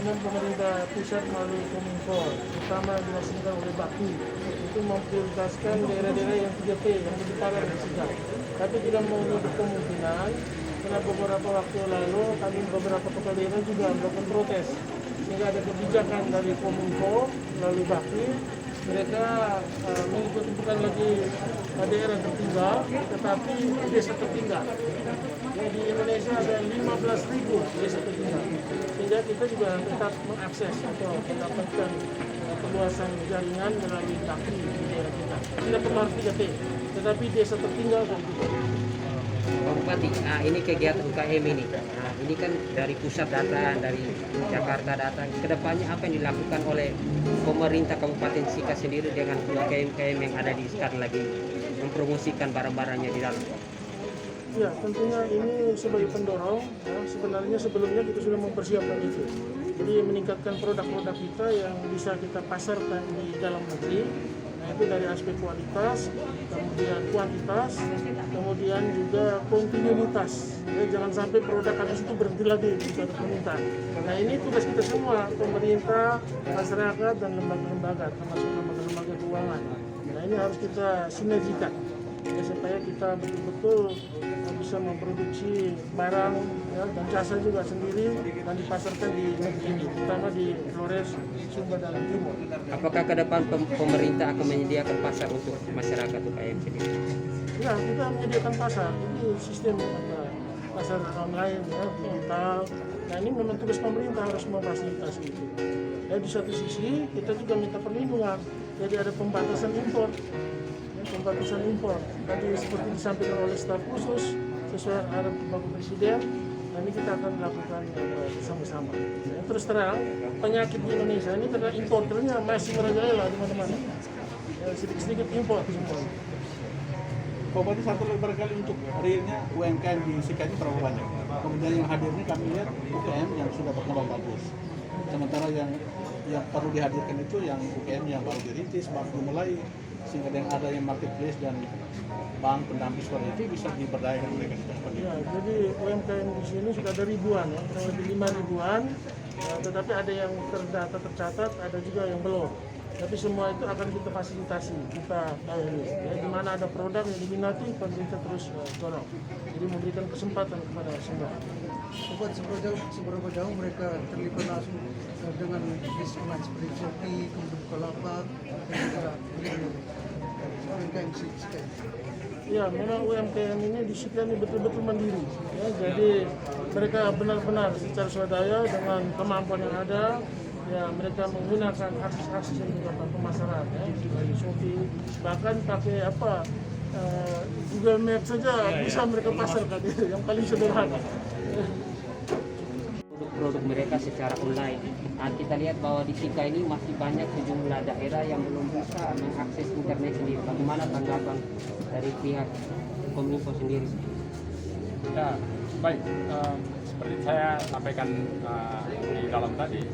komitmen pemerintah pusat melalui Kominfo, terutama dilaksanakan oleh Bakti, itu memprioritaskan daerah-daerah yang 3T, yang lebih parah dan sedang. Tapi tidak menutup kemungkinan, karena beberapa waktu lalu kami beberapa kepala daerah juga melakukan protes, sehingga ada kebijakan dari Kominfo melalui Bakti, mereka mengikuti bukan lagi daerah tertinggal, tetapi desa tertinggal. Yang di Indonesia ada 15.000 desa tertinggal, sehingga kita juga tetap mengakses atau mendapatkan perluasan jaringan melalui Bakti di daerah kita. Tidak perlu harus 3T, tetapi desa tertinggal dan juga. Pak Bupati, ini kegiatan UKM ini, ini kan dari pusat datang, dari Jakarta datang. Kedepannya apa yang dilakukan oleh pemerintah Kabupaten Sika sendiri dengan UKM-UKM yang ada di sekarang lagi mempromosikan barang-barangnya di dalam? Ya, tentunya ini sebagai pendorong. Ya, sebenarnya sebelumnya kita sudah mempersiapkan itu. Jadi meningkatkan produk-produk kita yang bisa kita pasarkan di dalam negeri. Nah, itu dari aspek kualitas, kemudian kuantitas, kemudian juga kontinuitas. Ya, jangan sampai produk habis itu berhenti lagi di suatu permintaan. Nah, ini tugas kita semua, pemerintah, masyarakat, dan lembaga-lembaga, termasuk lembaga-lembaga keuangan. Nah, ini harus kita sinergikan ya, supaya kita betul-betul bisa memproduksi barang ya, dan jasa juga sendiri dan dipasarkan di negeri ini, terutama di Flores, Sumba, dan Timur. Apakah ke depan pemerintah akan menyediakan pasar untuk masyarakat UKM sendiri? Ya, kita menyediakan pasar. Ini sistem pasar online, ya, digital. Nah, ini memang tugas pemerintah harus memfasilitasi itu. Ya, di satu sisi kita juga minta perlindungan. Jadi ada pembatasan impor. Pembatasan impor. Tadi seperti disampaikan oleh staf khusus sesuai arahan Bapak Presiden. Nah, ini kita akan lakukan bersama-sama. Ya, terus terang penyakit di Indonesia ini karena importernya masih merajalela di mana-mana. Ya, sedikit-sedikit impor semua. Pak Bupati, satu lagi barangkali untuk realnya UMKM di Sika ini berapa banyak? Kemudian yang hadir ini kami lihat UKM yang sudah berkembang bagus. Sementara yang perlu dihadirkan itu yang UKM yang baru dirintis, baru mulai, sehingga ada yang marketplace dan bank pendamping seperti itu bisa diberdayakan mereka. Ya, jadi UMKM di sini sudah ada ribuan, ya, kurang lebih 5 ribuan, ya, tetapi ada yang terdata tercatat, ada juga yang belum. Tapi semua itu akan kita fasilitasi, kita layani. Ya, di mana ada produk yang diminati, pemerintah terus dorong. Jadi memberikan kesempatan kepada semua. Buat seberapa jauh mereka terlibat langsung dengan bisnis online seperti Shopee, kemudian Bukalapak, dan juga UMKM Sika. Ya, memang UMKM ini di Sika ini betul-betul mandiri. Ya, jadi mereka benar-benar secara swadaya dengan kemampuan yang ada. Ya, mereka menggunakan akses yang dilakukan pemasaran, ya, di Shopee, bahkan pakai Google Maps saja bisa mereka pasarkan, yang paling sederhana. Produk mereka secara online. Kita lihat bahwa di Sika ini masih banyak sejumlah daerah yang belum bisa mengakses internet sendiri. Bagaimana tanggapan dari pihak Kominfo sendiri? Ya, baik. Seperti saya sampaikan di dalam tadi,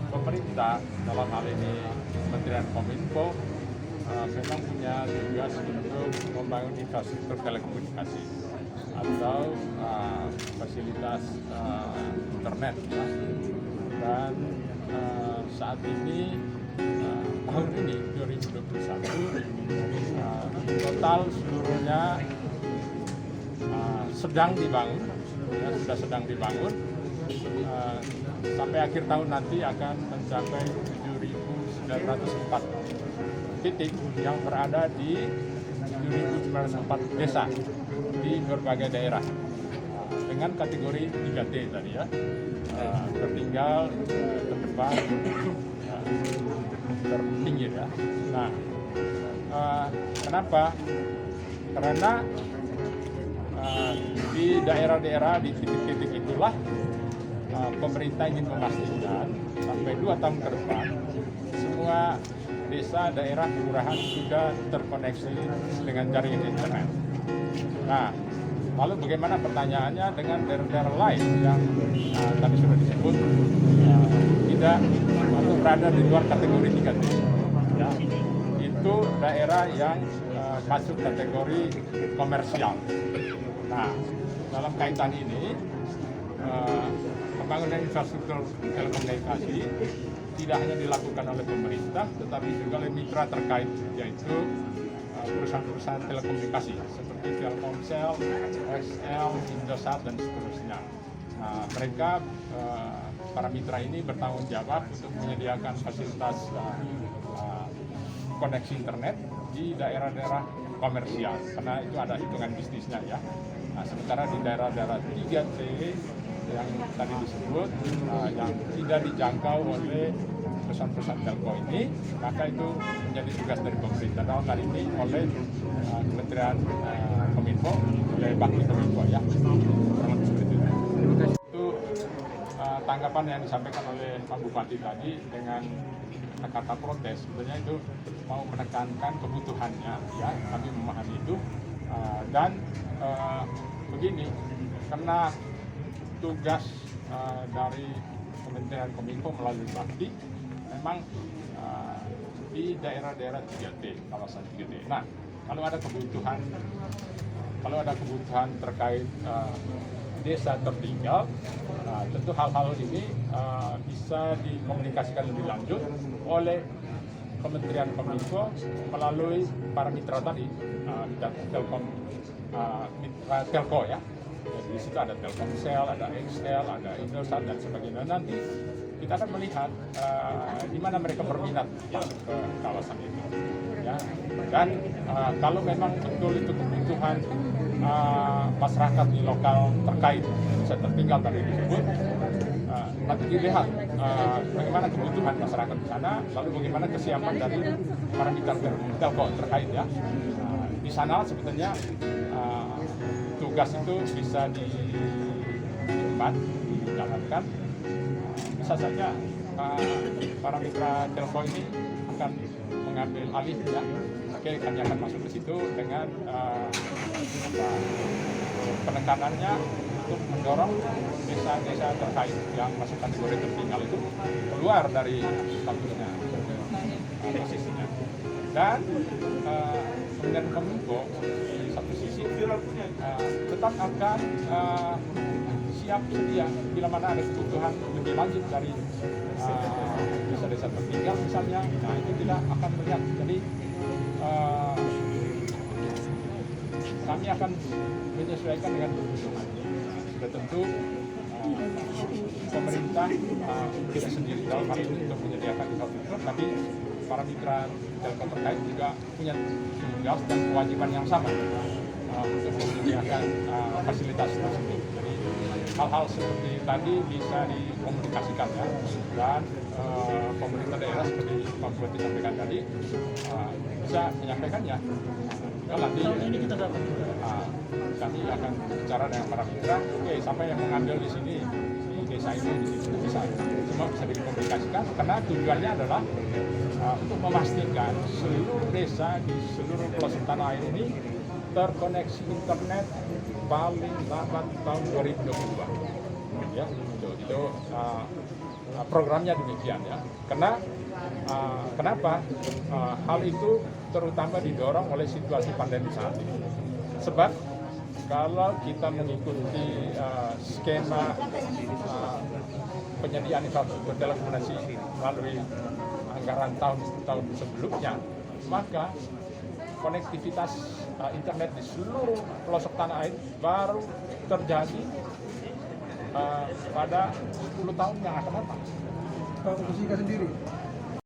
pemerintah dalam hal ini Kementerian Kominfo memang punya tugas untuk membangun infrastruktur telekomunikasi atau fasilitas internet, ya. Dan saat ini tahun ini 2021 total seluruhnya sedang dibangun, ya, sudah sedang dibangun. Sampai akhir tahun nanti akan mencapai 7.904 titik yang berada di 7.904 desa di berbagai daerah dengan kategori 3T tadi, ya, tertinggal, terdepan, terpinggir, ya. Nah, kenapa? Karena di daerah-daerah, di titik-titik itulah pemerintah ingin memastikan sampai 2 tahun ke depan semua desa, daerah, kelurahan sudah terkoneksi dengan jaringan internet. Nah, lalu bagaimana pertanyaannya dengan daerah-daerah lain yang tadi sudah disebut tidak atau berada di luar kategori 3T, ya, itu daerah yang masuk kategori komersial. Nah, dalam kaitan ini pembangunan infrastruktur telekomunikasi tidak hanya dilakukan oleh pemerintah, tetapi juga oleh mitra terkait, yaitu perusahaan-perusahaan telekomunikasi seperti Telkomsel, XL, Indosat, dan seterusnya. Mereka, para mitra ini bertanggung jawab untuk menyediakan fasilitas koneksi internet di daerah-daerah komersial, karena itu ada hitungan bisnisnya ya. Sementara di daerah-daerah 3T yang tadi disebut, yang tidak dijangkau oleh perusahaan-perusahaan telco ini, maka itu menjadi tugas dari pemerintah. Dalam hal ini oleh Kementerian Kominfo, oleh Bakti Kominfo ya. Kurang lebih seperti itu. Itu tanggapan yang disampaikan oleh Pak Bupati tadi dengan kata protes, sebenarnya itu mau menekankan kebutuhannya, ya kami memahami itu, dan begini, karena tugas dari Kementerian Kominfo melalui Bakti memang di daerah-daerah 3T, kawasan 3T. Nah, kalau ada kebutuhan terkait desa tertinggal, tentu hal-hal ini bisa dikomunikasikan lebih lanjut oleh Kementerian Kominfo melalui para mitra tadi, mitra telco ya. Jadi di situ ada Telkomsel, ada XL, ada Indosat, dan sebagainya. Nanti kita akan melihat di mana mereka berminat masuk ke kawasan itu. Ya. Dan kalau memang betul itu kebutuhan masyarakat di lokal terkait bisa tertinggal tadi disebut, nanti dilihat bagaimana kebutuhan masyarakat di sana, lalu bagaimana kesiapan dari para mitra telco terkait ya. Di sana sebetulnya tugas itu bisa diemban, dijalankan. Bisa saja para mitra telco ini akan mengambil alih ya. Oke, kami akan masuk ke situ dengan penekanannya untuk mendorong desa-desa terkait yang masuk kategori tertinggal itu keluar dari statusnya, posisinya. Dan Kementerian Kominfo di satu sisi tetap akan siap sedia bila mana ada kebutuhan lebih lanjut dari desa-desa tertinggal misalnya. Nah, itu tidak akan melihat. Jadi kami akan menyesuaikan dengan kebutuhan. Sudah tentu pemerintah tidak sendiri dalam hal ini untuk menyediakan infrastruktur, tapi para mitra telco terkait juga punya tugas dan kewajiban yang sama untuk menyediakan fasilitas tersebut. Jadi hal-hal seperti tadi bisa dikomunikasikan ya, dan pemerintah daerah seperti Pak Bupati sampaikan tadi bisa menyampaikannya. Nanti ini kita dapat. Kami akan bicara dengan para mitra. Oke, siapa yang mengambil di sini, di desa ini, di situ bisa. Semua bisa dikomunikasikan karena tujuannya adalah untuk memastikan seluruh desa di seluruh pelosok tanah air ini terkoneksi internet paling lambat tahun 2022. Ya, itu programnya demikian ya. Karena kenapa hal itu terutama didorong oleh situasi pandemi saat ini. Sebab kalau kita mengikuti skema penyediaan infrastruktur telekomunikasi melalui anggaran tahun sebelumnya, maka konektivitas internet di seluruh pelosok tanah air baru terjadi pada 10 tahun yang akan datang. Kalau Sika sendiri,